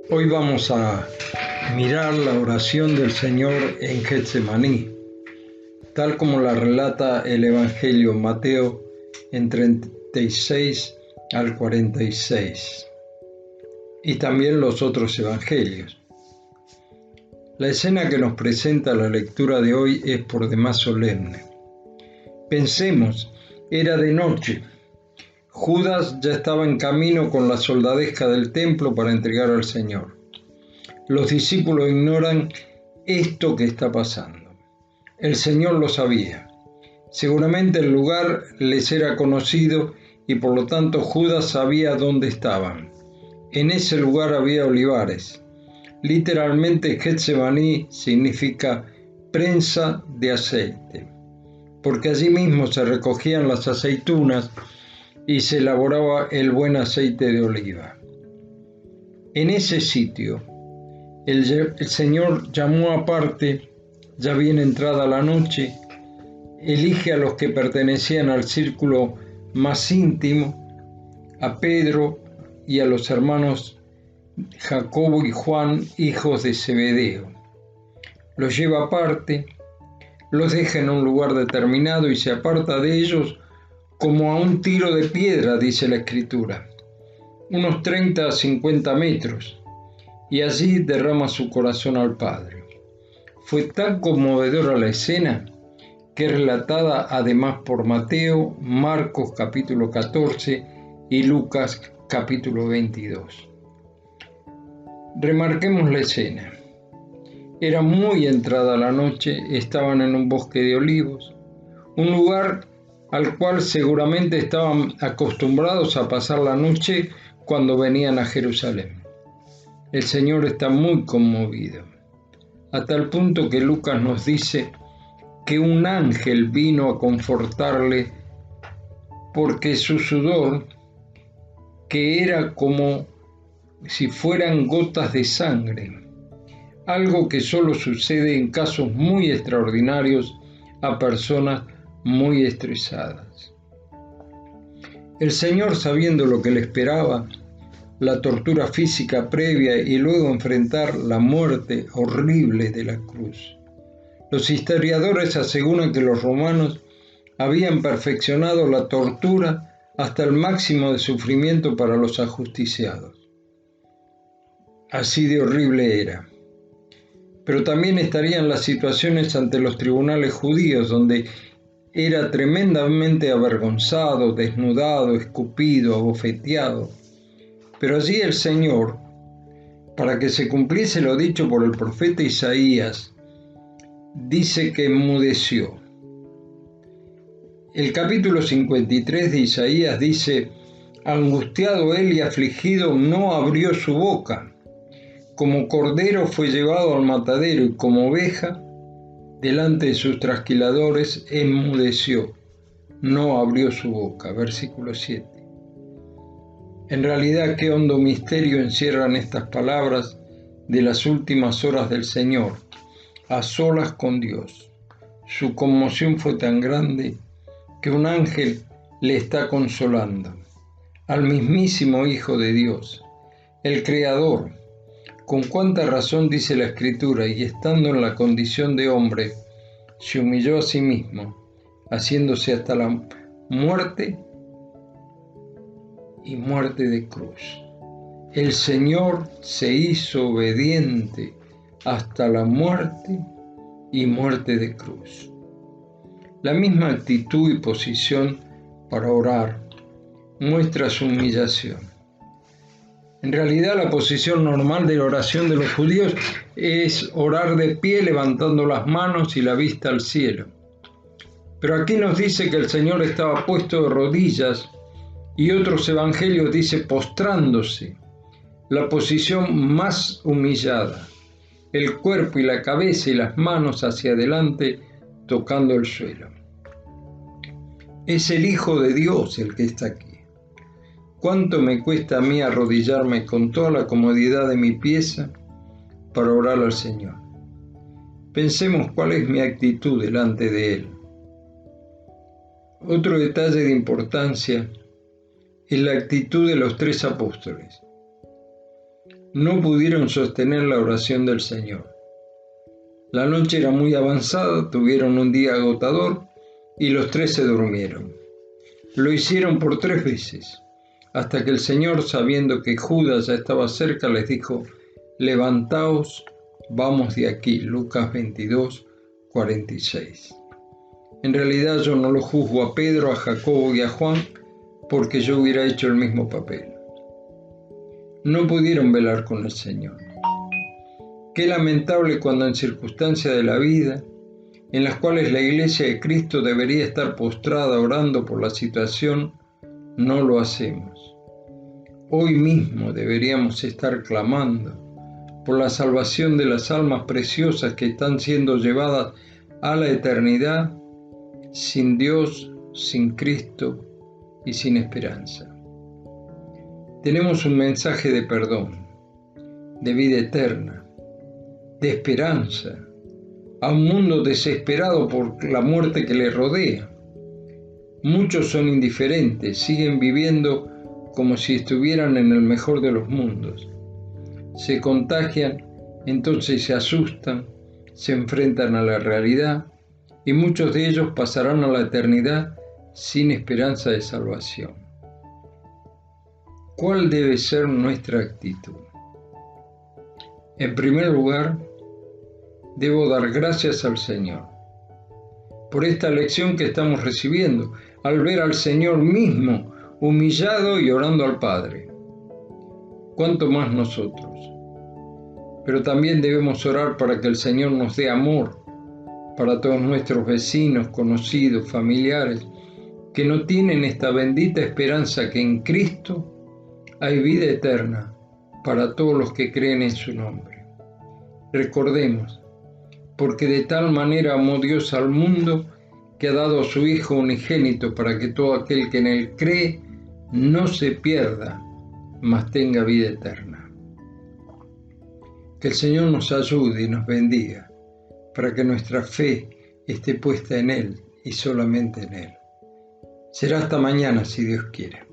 Hoy vamos a mirar la oración del Señor en Getsemaní, tal como la relata el Evangelio Mateo en 36 al 46, y también los otros evangelios. La escena que nos presenta la lectura de hoy es por demás solemne. Pensemos, era de noche. Judas ya estaba en camino con la soldadesca del templo para entregar al Señor. Los discípulos ignoran esto que está pasando. El Señor lo sabía. Seguramente el lugar les era conocido y por lo tanto Judas sabía dónde estaban. En ese lugar había olivares. Literalmente Getsemaní significa prensa de aceite, porque allí mismo se recogían las aceitunas y se elaboraba el buen aceite de oliva. En ese sitio, el Señor llamó aparte, ya bien entrada la noche, elige a los que pertenecían al círculo más íntimo, a Pedro y a los hermanos Jacobo y Juan, hijos de Zebedeo. Los lleva aparte, los deja en un lugar determinado y se aparta de ellos como a un tiro de piedra, dice la Escritura, unos 30 a 50 metros, y allí derrama su corazón al Padre. Fue tan conmovedora la escena que es relatada además por Mateo, Marcos capítulo 14 y Lucas capítulo 22. Remarquemos la escena. Era muy entrada la noche, estaban en un bosque de olivos, un lugar al cual seguramente estaban acostumbrados a pasar la noche cuando venían a Jerusalén. El Señor está muy conmovido, a tal punto que Lucas nos dice que un ángel vino a confortarle porque su sudor, que era como si fueran gotas de sangre, algo que solo sucede en casos muy extraordinarios a personas muy estresadas. El Señor, sabiendo lo que le esperaba, la tortura física previa y luego enfrentar la muerte horrible de la cruz. Los historiadores aseguran que los romanos habían perfeccionado la tortura hasta el máximo de sufrimiento para los ajusticiados. Así de horrible era. Pero también estarían las situaciones ante los tribunales judíos, donde era tremendamente avergonzado, desnudado, escupido, abofeteado. Pero allí el Señor, para que se cumpliese lo dicho por el profeta Isaías, dice que enmudeció. El capítulo 53 de Isaías dice: angustiado él y afligido, no abrió su boca. Como cordero fue llevado al matadero y como oveja, delante de sus trasquiladores, enmudeció, no abrió su boca. Versículo 7. En realidad, qué hondo misterio encierran estas palabras de las últimas horas del Señor, a solas con Dios. Su conmoción fue tan grande que un ángel le está consolando al mismísimo Hijo de Dios, el Creador. Con cuánta razón dice la Escritura, y estando en la condición de hombre, se humilló a sí mismo, haciéndose hasta la muerte y muerte de cruz. El Señor se hizo obediente hasta la muerte y muerte de cruz. La misma actitud y posición para orar muestra su humillación. En realidad, la posición normal de la oración de los judíos es orar de pie levantando las manos y la vista al cielo. Pero aquí nos dice que el Señor estaba puesto de rodillas, y otros evangelios dice postrándose, la posición más humillada, el cuerpo y la cabeza y las manos hacia adelante tocando el suelo. Es el Hijo de Dios el que está aquí. ¿Cuánto me cuesta a mí arrodillarme con toda la comodidad de mi pieza para orar al Señor? Pensemos cuál es mi actitud delante de Él. Otro detalle de importancia es la actitud de los 3 apóstoles. no pudieron sostener la oración del Señor. La noche era muy avanzada, tuvieron un día agotador y los tres se durmieron. Lo hicieron por 3 veces, hasta que el Señor, sabiendo que Judas ya estaba cerca, les dijo: levantaos, vamos de aquí. Lucas 22, 46. En realidad yo no lo juzgo a Pedro, a Jacobo y a Juan, porque yo hubiera hecho el mismo papel. No pudieron velar con el Señor. Qué lamentable cuando en circunstancias de la vida, en las cuales la Iglesia de Cristo debería estar postrada orando por la situación, no lo hacemos. Hoy mismo deberíamos estar clamando por la salvación de las almas preciosas que están siendo llevadas a la eternidad sin Dios, sin Cristo y sin esperanza. Tenemos un mensaje de perdón, de vida eterna, de esperanza, a un mundo desesperado por la muerte que le rodea. Muchos son indiferentes, siguen viviendo como si estuvieran en el mejor de los mundos. Se contagian, entonces se asustan, se enfrentan a la realidad y muchos de ellos pasarán a la eternidad sin esperanza de salvación. ¿Cuál debe ser nuestra actitud? En primer lugar, debo dar gracias al Señor por esta lección que estamos recibiendo, al ver al Señor mismo humillado y orando al Padre. ¿Cuánto más nosotros? Pero también debemos orar para que el Señor nos dé amor para todos nuestros vecinos, conocidos, familiares, que no tienen esta bendita esperanza que en Cristo hay vida eterna para todos los que creen en su nombre. Recordemos, porque de tal manera amó Dios al mundo que ha dado a su Hijo unigénito para que todo aquel que en Él cree no se pierda, mas tenga vida eterna. Que el Señor nos ayude y nos bendiga para que nuestra fe esté puesta en Él y solamente en Él. Será hasta mañana si Dios quiere.